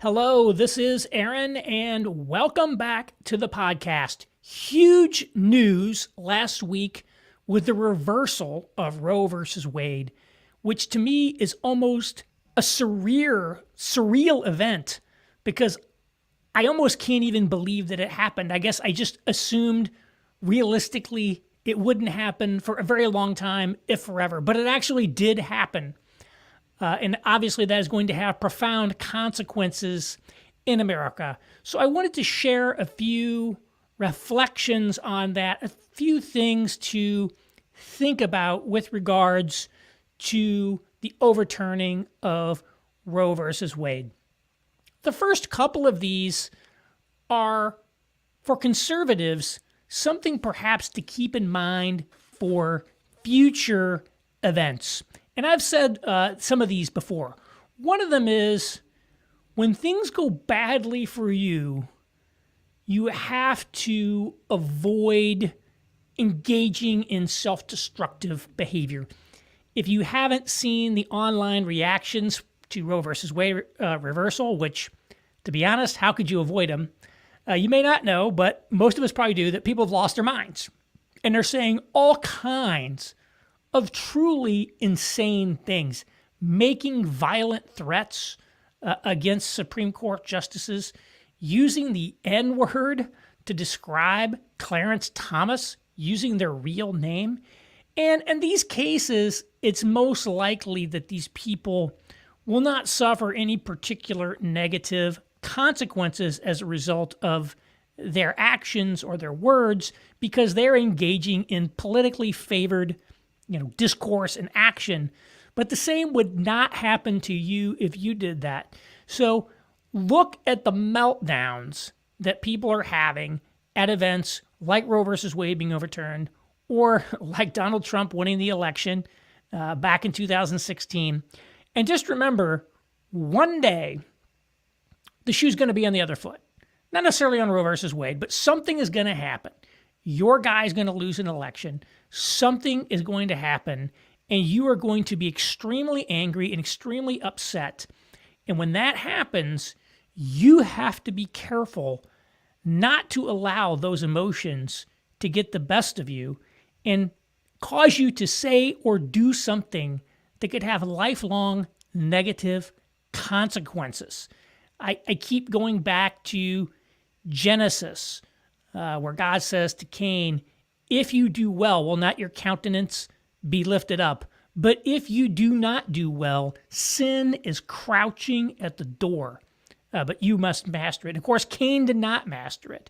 Hello, this is Aaron, and welcome back to the podcast. Huge news last week with the reversal of Roe versus Wade, which to me is almost a surreal event because I almost can't even believe that it happened. I guess I just assumed realistically it wouldn't happen for a very long time, if forever, but it actually did happen. And obviously that is going to have profound consequences in America. So I wanted to share a few reflections on that, a few things to think about with regards to the overturning of Roe versus Wade. The first couple of these are, for conservatives, something perhaps to keep in mind for future events. And I've said some of these before. One of them is when things go badly for you, you have to avoid engaging in self-destructive behavior. If you haven't seen the online reactions to Roe versus Wade reversal, which, to be honest, how could you avoid them? You may not know, but most of us probably do, that people have lost their minds. And they're saying all kinds of truly insane things, making violent threats against Supreme Court justices, using the N-word to describe Clarence Thomas, using their real name. And in these cases, it's most likely that these people will not suffer any particular negative consequences as a result of their actions or their words because they're engaging in politically favored discourse and action. But the same would not happen to you if you did that. So look at the meltdowns that people are having at events like Roe versus Wade being overturned, or like Donald Trump winning the election back in 2016. And just remember, one day, the shoe's going to be on the other foot. Not necessarily on Roe versus Wade, but something is going to happen. Your guy's going to lose an election. Something is going to happen, and you are going to be extremely angry and extremely upset. And when that happens, you have to be careful not to allow those emotions to get the best of you and cause you to say or do something that could have lifelong negative consequences. I keep going back to Genesis, where God says to Cain, if you do well, will not your countenance be lifted up? But if you do not do well, sin is crouching at the door, but you must master it. And of course, Cain did not master it.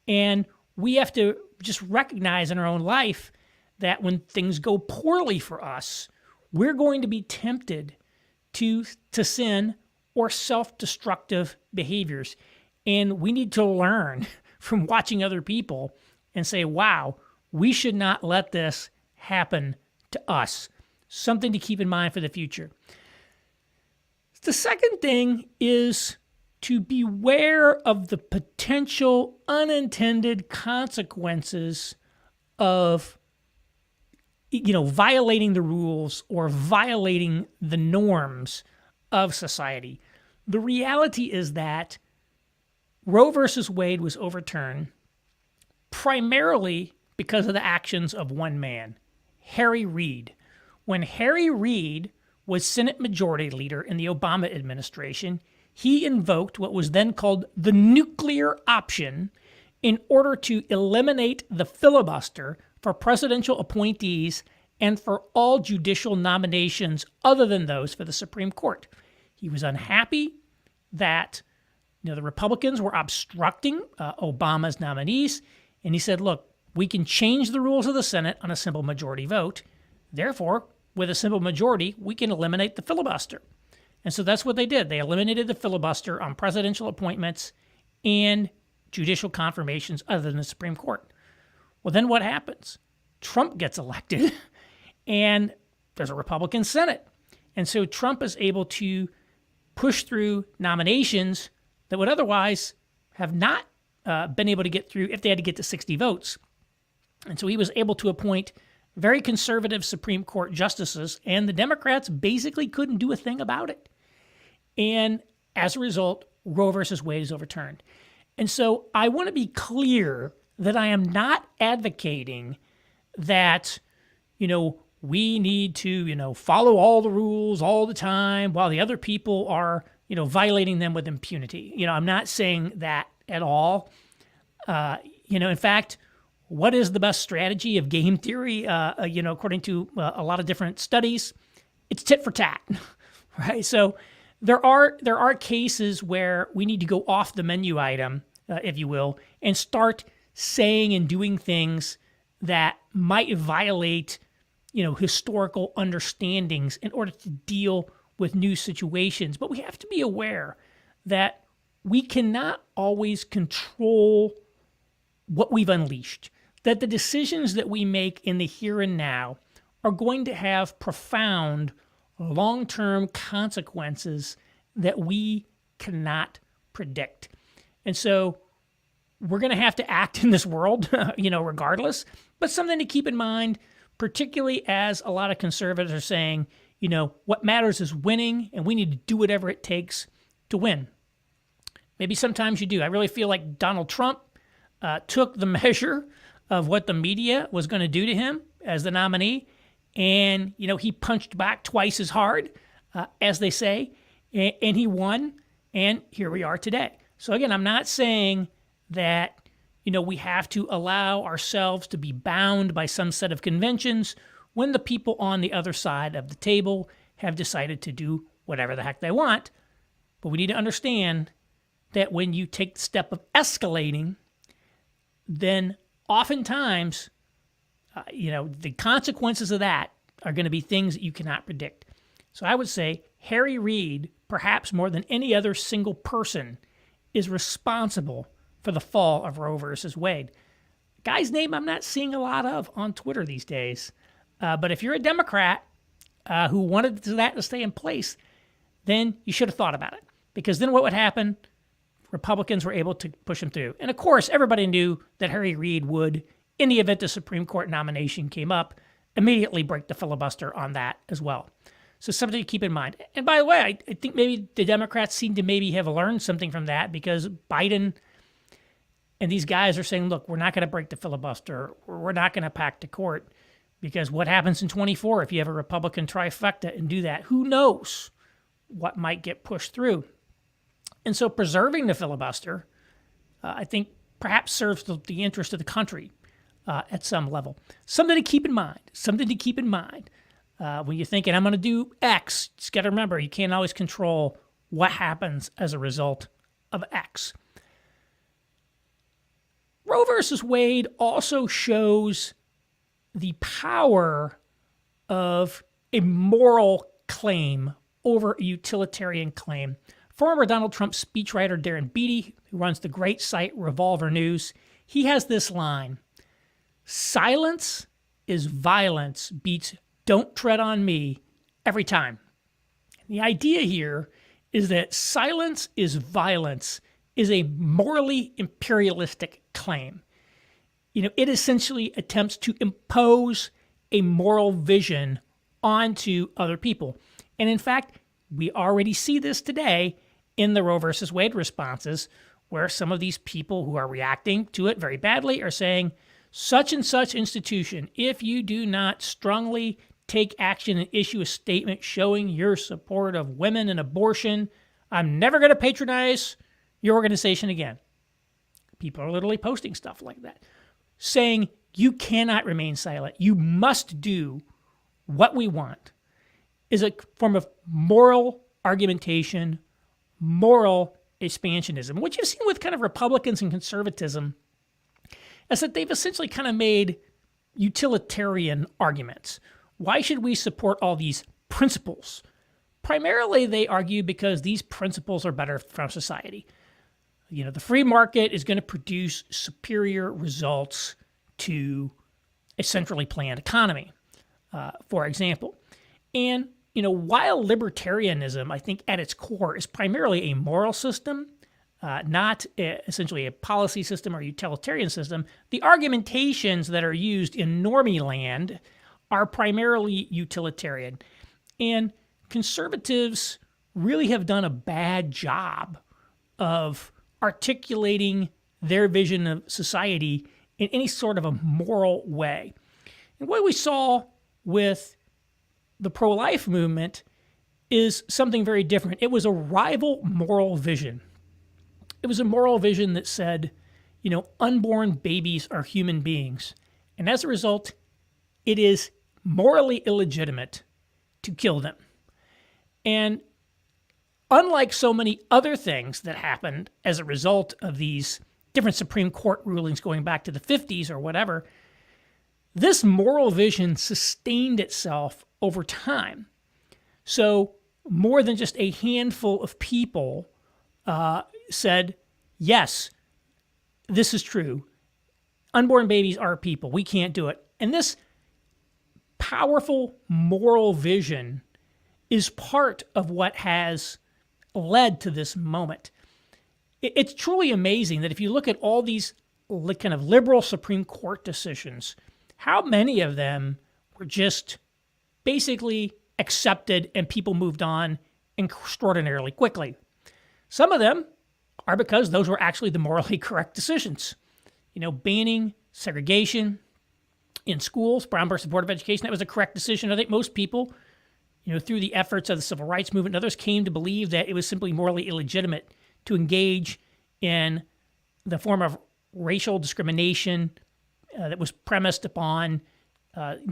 And we have to just recognize in our own life that when things go poorly for us, we're going to be tempted to sin or self-destructive behaviors. And we need to learn from watching other people and say, wow, we should not let this happen to us. Something to keep in mind for the future. The second thing is to beware of the potential unintended consequences of violating the rules or violating the norms of society. The reality is that Roe versus Wade was overturned primarily because of the actions of one man, Harry Reid. When Harry Reid was Senate Majority Leader in the Obama administration, he invoked what was then called the nuclear option in order to eliminate the filibuster for presidential appointees and for all judicial nominations other than those for the Supreme Court. He was unhappy that the Republicans were obstructing Obama's nominees, and he said, look, we can change the rules of the Senate on a simple majority vote. Therefore, with a simple majority, we can eliminate the filibuster. And so that's what they did. They eliminated the filibuster on presidential appointments and judicial confirmations other than the Supreme Court. Well, then what happens? Trump gets elected, and there's a Republican Senate. And so Trump is able to push through nominations that would otherwise have not been able to get through if they had to get to 60 votes. And so he was able to appoint very conservative Supreme Court justices, and the Democrats basically couldn't do a thing about it. And as a result, Roe versus Wade is overturned. And so I want to be clear that I am not advocating that, we need to, follow all the rules all the time while the other people are, violating them with impunity. I'm not saying that at all. In fact, what is the best strategy of game theory? According to a lot of different studies, it's tit for tat, right? So there are cases where we need to go off the menu item, if you will, and start saying and doing things that might violate, historical understandings in order to deal with new situations. But we have to be aware that we cannot always control what we've unleashed, that the decisions that we make in the here and now are going to have profound long-term consequences that we cannot predict. And so we're going to have to act in this world, regardless. But something to keep in mind, particularly as a lot of conservatives are saying, what matters is winning, and we need to do whatever it takes to win. Maybe sometimes you do. I really feel like Donald Trump took the measure of what the media was going to do to him as the nominee, and he punched back twice as hard, as they say, and he won, and here we are today. So again, I'm not saying that we have to allow ourselves to be bound by some set of conventions when the people on the other side of the table have decided to do whatever the heck they want. But we need to understand that when you take the step of escalating, then oftentimes, the consequences of that are going to be things that you cannot predict. So I would say Harry Reid, perhaps more than any other single person, is responsible for the fall of Roe versus Wade. Guy's name I'm not seeing a lot of on Twitter these days. But if you're a Democrat who wanted that to stay in place, then you should have thought about it. Because then what would happen? Republicans were able to push him through. And of course, everybody knew that Harry Reid would, in the event the Supreme Court nomination came up, immediately break the filibuster on that as well. So something to keep in mind. And by the way, I think maybe the Democrats seem to maybe have learned something from that, because Biden and these guys are saying, look, we're not going to break the filibuster. We're not going to pack the court, because what happens in 24 if you have a Republican trifecta and do that? Who knows what might get pushed through? And so preserving the filibuster, I think, perhaps serves the interest of the country at some level. Something to keep in mind. When you're thinking, I'm going to do X, you just got to remember, you can't always control what happens as a result of X. Roe versus Wade also shows the power of a moral claim over a utilitarian claim. Former Donald Trump speechwriter Darren Beattie, who runs the great site Revolver News, he has this line: "Silence is violence beats don't tread on me every time." The idea here is that silence is violence is a morally imperialistic claim. It essentially attempts to impose a moral vision onto other people. And in fact, we already see this today in the Roe versus Wade responses, where some of these people who are reacting to it very badly are saying, such and such institution, if you do not strongly take action and issue a statement showing your support of women and abortion, I'm never going to patronize your organization again. People are literally posting stuff like that, saying you cannot remain silent. You must do what we want, is a form of moral argumentation, moral expansionism. What you've seen with kind of Republicans and conservatism is that they've essentially kind of made utilitarian arguments. Why should we support all these principles? Primarily, they argue because these principles are better for society. The free market is going to produce superior results to a centrally planned economy, for example. And, while libertarianism, I think at its core, is primarily a moral system, not essentially a policy system or utilitarian system, the argumentations that are used in normie land are primarily utilitarian. And conservatives really have done a bad job of articulating their vision of society in any sort of a moral way. And what we saw with the pro-life movement is something very different. It was a rival moral vision. It was a moral vision that said, unborn babies are human beings. And as a result, it is morally illegitimate to kill them. And unlike so many other things that happened as a result of these different Supreme Court rulings going back to the 50s or whatever, this moral vision sustained itself over time. So more than just a handful of people said, yes, this is true. Unborn babies are people. We can't do it. And this powerful moral vision is part of what has led to this moment. It's truly amazing that if you look at all these kind of liberal Supreme Court decisions, how many of them were just basically accepted and people moved on extraordinarily quickly. Some of them are because those were actually the morally correct decisions. Banning segregation in schools, Brown versus Board of Education, that was a correct decision. I think most people, through the efforts of the civil rights movement and others, came to believe that it was simply morally illegitimate to engage in the form of racial discrimination that was premised upon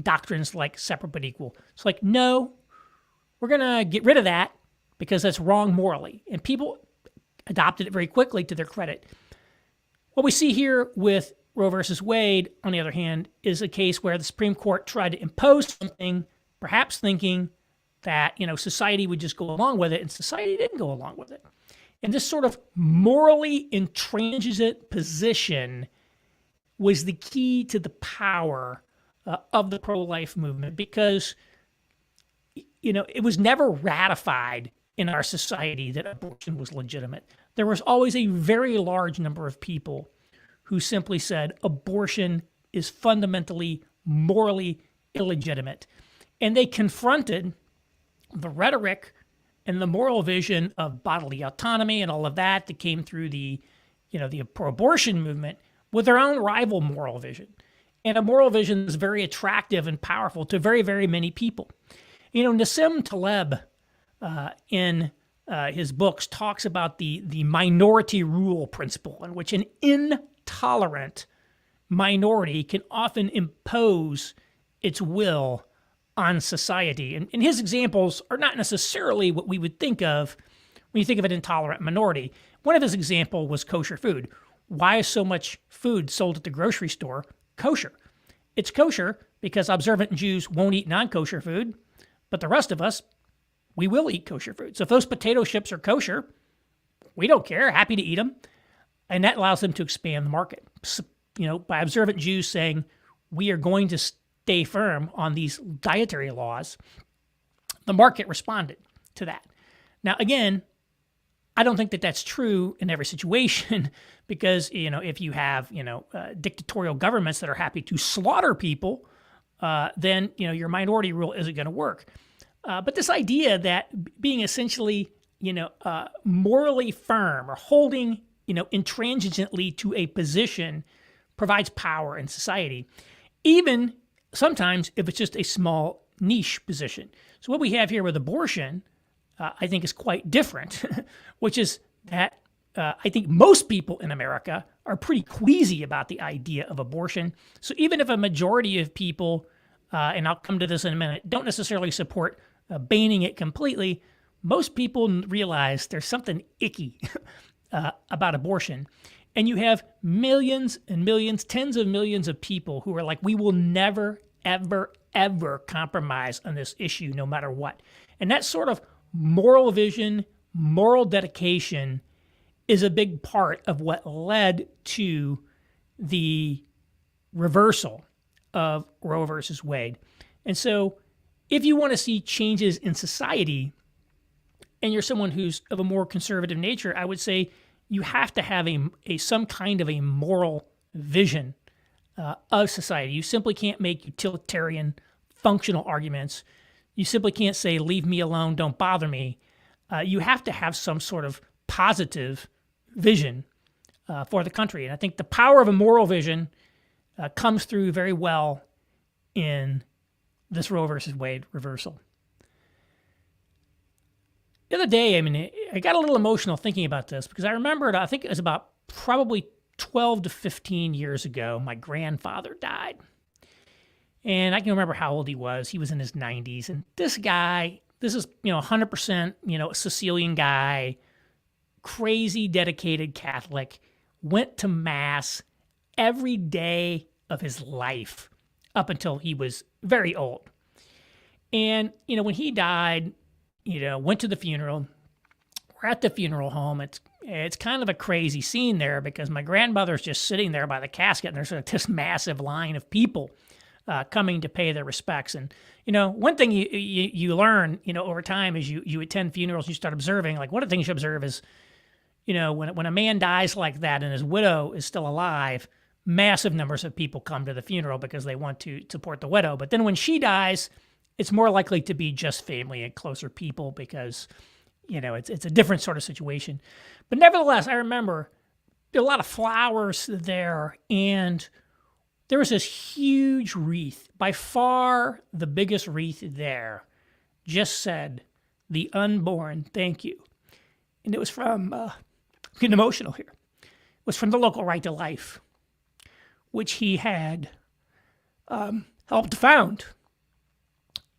doctrines like separate but equal. It's like, no, we're going to get rid of that because that's wrong morally. And people adopted it very quickly, to their credit. What we see here with Roe versus Wade, on the other hand, is a case where the Supreme Court tried to impose something, perhaps thinking that, society would just go along with it, and society didn't go along with it. And this sort of morally intransigent position was the key to the power of the pro-life movement, because, it was never ratified in our society that abortion was legitimate. There was always a very large number of people who simply said abortion is fundamentally, morally illegitimate. And they confronted the rhetoric and the moral vision of bodily autonomy and all of that came through the pro-abortion movement with their own rival moral vision. And a moral vision is very attractive and powerful to very, very many people. Nassim Taleb, in his books, talks about the minority rule principle, in which an intolerant minority can often impose its will on society. And his examples are not necessarily what we would think of when you think of an intolerant minority. One of his examples was kosher food. Why is so much food sold at the grocery store kosher? It's kosher because observant Jews won't eat non-kosher food, but the rest of us, we will eat kosher food. So if those potato chips are kosher, we don't care, happy to eat them. And that allows them to expand the market. So, by observant Jews saying, we are going to stay firm on these dietary laws, the market responded to that. Now, again, I don't think that that's true in every situation because, if you have, dictatorial governments that are happy to slaughter people, then, your minority rule isn't going to work. But this idea that being essentially, morally firm or holding, intransigently to a position provides power in society, even sometimes if it's just a small niche position. So what we have here with abortion, I think is quite different, which is that I think most people in America are pretty queasy about the idea of abortion. So even if a majority of people, and I'll come to this in a minute, don't necessarily support banning it completely, most people realize there's something icky about abortion. And you have millions and millions, tens of millions of people who are like, we will never, ever, ever compromise on this issue no matter what. And that sort of moral vision, moral dedication is a big part of what led to the reversal of Roe versus Wade. And so if you want to see changes in society and you're someone who's of a more conservative nature, I would say you have to have some kind of a moral vision of society. You simply can't make utilitarian, functional arguments. You simply can't say, leave me alone, don't bother me. You have to have some sort of positive vision for the country. And I think the power of a moral vision comes through very well in this Roe versus Wade reversal. The other day, I got a little emotional thinking about this because I remembered, I think it was about probably 12 to 15 years ago, my grandfather died. And I can remember how old he was. He was in his 90s. And this guy, this is, 100%, a Sicilian guy, crazy dedicated Catholic, went to Mass every day of his life up until he was very old. And, when he died, went to the funeral. We're at the funeral home. It's kind of a crazy scene there because my grandmother's just sitting there by the casket, and there's this massive line of people coming to pay their respects. And one thing you learn over time as you attend funerals, you start observing. Like one of the things you observe is when a man dies like that and his widow is still alive, massive numbers of people come to the funeral because they want to support the widow. But then when she dies, it's more likely to be just family and closer people because, it's a different sort of situation. But nevertheless, I remember there were a lot of flowers there, and there was this huge wreath, by far the biggest wreath there, just said, "The unborn, thank you." And it was from, I'm getting emotional here, it was from the local Right to Life, which he had helped found.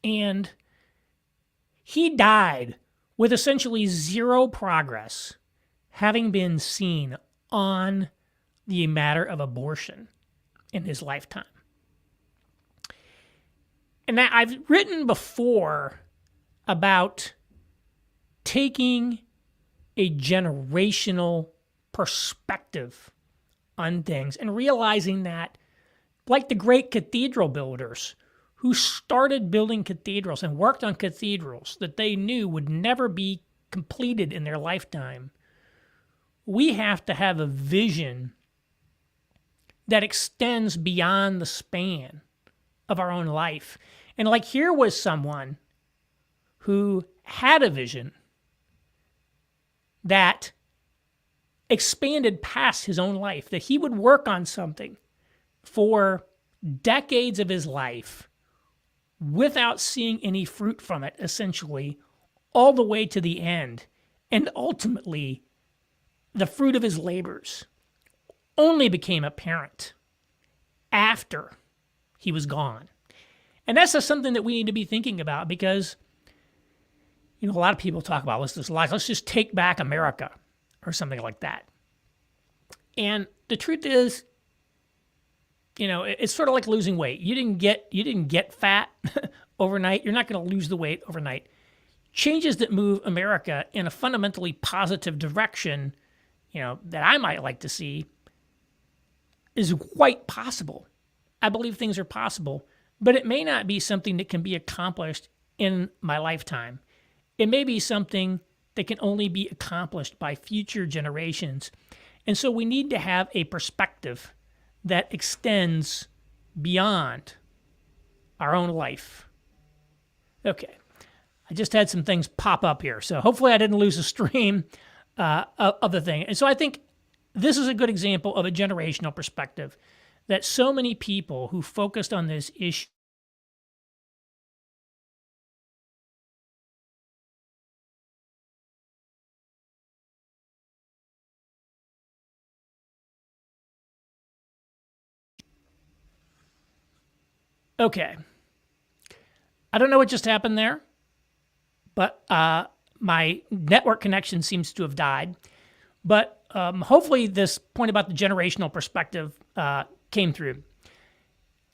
And he died with essentially zero progress having been seen on the matter of abortion in his lifetime. And I've written before about taking a generational perspective on things and realizing that, like the great cathedral builders who started building cathedrals and worked on cathedrals that they knew would never be completed in their lifetime, we have to have a vision that extends beyond the span of our own life. And like here was someone who had a vision that expanded past his own life, that he would work on something for decades of his life without seeing any fruit from it, essentially, all the way to the end. And ultimately, the fruit of his labors only became apparent after he was gone. And that's just something that we need to be thinking about because, a lot of people talk about, let's just take back America or something like that. And the truth is, it's sort of like losing weight. You didn't get fat overnight. You're not going to lose the weight overnight. Changes that move America in a fundamentally positive direction, that I might like to see is quite possible. I believe things are possible, but it may not be something that can be accomplished in my lifetime. It may be something that can only be accomplished by future generations. And so we need to have a perspective that extends beyond our own life. Okay, I just had some things pop up here, so hopefully I didn't lose a stream of the thing. And so I think this is a good example of a generational perspective that so many people who focused on this issue Okay. I don't know what just happened there, but my network connection seems to have died. But hopefully this point about the generational perspective came through.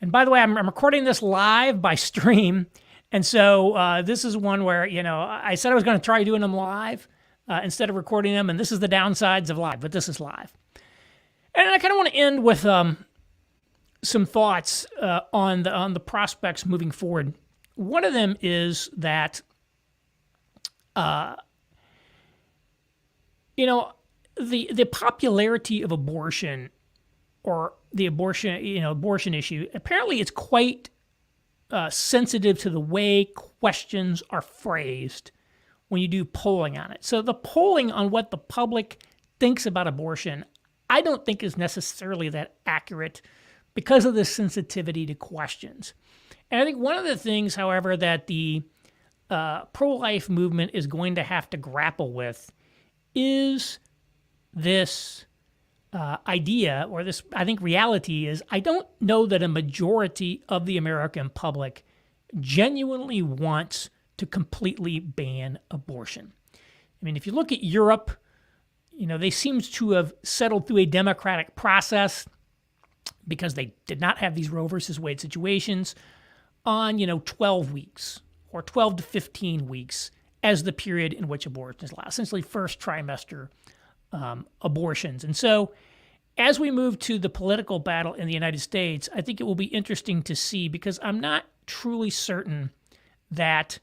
And by the way, I'm recording this live by stream. And so this is one where, I said I was going to try doing them live instead of recording them. And this is the downsides of live, but this is live. And I kind of want to end with some thoughts on the prospects moving forward. One of them is that, the popularity of abortion or the abortion issue, apparently it's quite sensitive to the way questions are phrased when you do polling on it. So the polling on what the public thinks about abortion, I don't think is necessarily that accurate because of the sensitivity to questions. And I think one of the things, however, that the pro-life movement is going to have to grapple with is this idea, or this, I think, reality is, I don't know that a majority of the American public genuinely wants to completely ban abortion. I mean, if you look at Europe, they seem to have settled through a democratic process because they did not have these Roe versus Wade situations on, 12 weeks or 12 to 15 weeks as the period in which abortion is allowed, essentially first trimester abortions. And so as we move to the political battle in the United States, I think it will be interesting to see, because I'm not truly certain that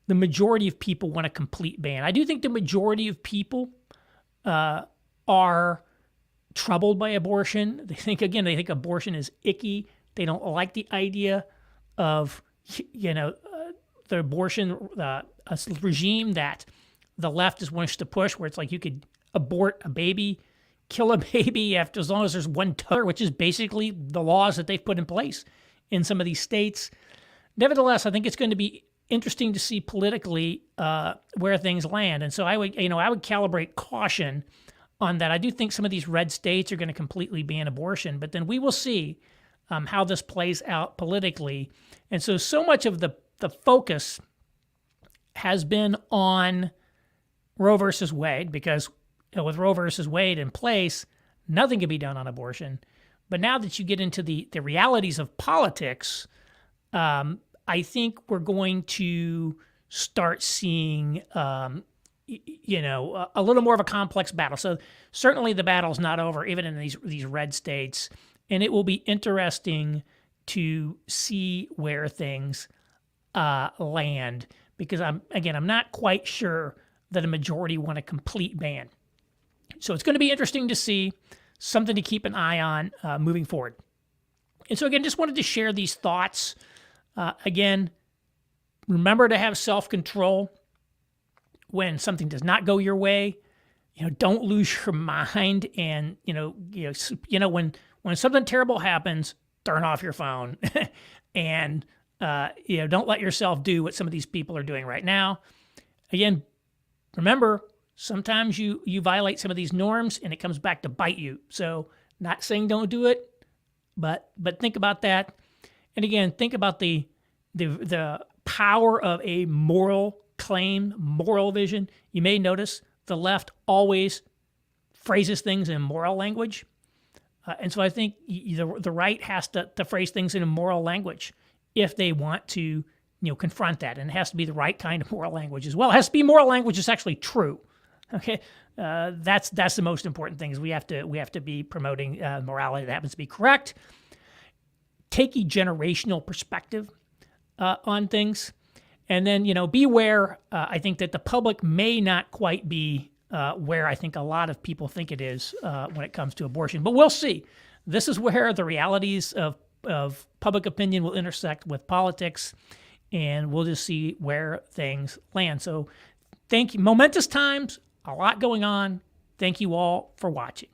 the majority of people want a complete ban. I do think the majority of people are troubled by abortion. They think abortion is icky. They don't like the idea of, the abortion, a regime that the left is wants to push, where it's like you could abort a baby, kill a baby as long as there's one toter, which is basically the laws that they've put in place in some of these states. Nevertheless, I think it's going to be interesting to see politically where things land. And so I would calibrate caution on that. I do think some of these red states are going to completely ban abortion, but then we will see how this plays out politically. And so much of the focus has been on Roe versus Wade, because with Roe versus Wade in place, nothing can be done on abortion. But now that you get into the realities of politics, I think we're going to start seeing, a little more of a complex battle. So certainly the battle's not over, even in these red states. And it will be interesting to see where things land, because I'm not quite sure that a majority want a complete ban. So it's going to be interesting to see, something to keep an eye on moving forward. And so again, just wanted to share these thoughts. Again, remember to have self-control when something does not go your way. Don't lose your mind, and when something terrible happens, turn off your phone, and don't let yourself do what some of these people are doing right now. Again, remember, sometimes you violate some of these norms and it comes back to bite you. So not saying don't do it, but think about that. And again, think about the power of a moral claim, moral vision. You may notice the left always phrases things in moral language. And so I think the right has to phrase things in a moral language if they want to confront that. And it has to be the right kind of moral language as well. It has to be moral language that's actually true. Okay, that's the most important thing, is we have to be promoting morality that happens to be correct. Take a generational perspective on things, and then beware. I think that the public may not quite be where I think a lot of people think it is when it comes to abortion, but we'll see. This is where the realities of public opinion will intersect with politics, and we'll just see where things land. So thank you. Momentous times, a lot going on. Thank you all for watching.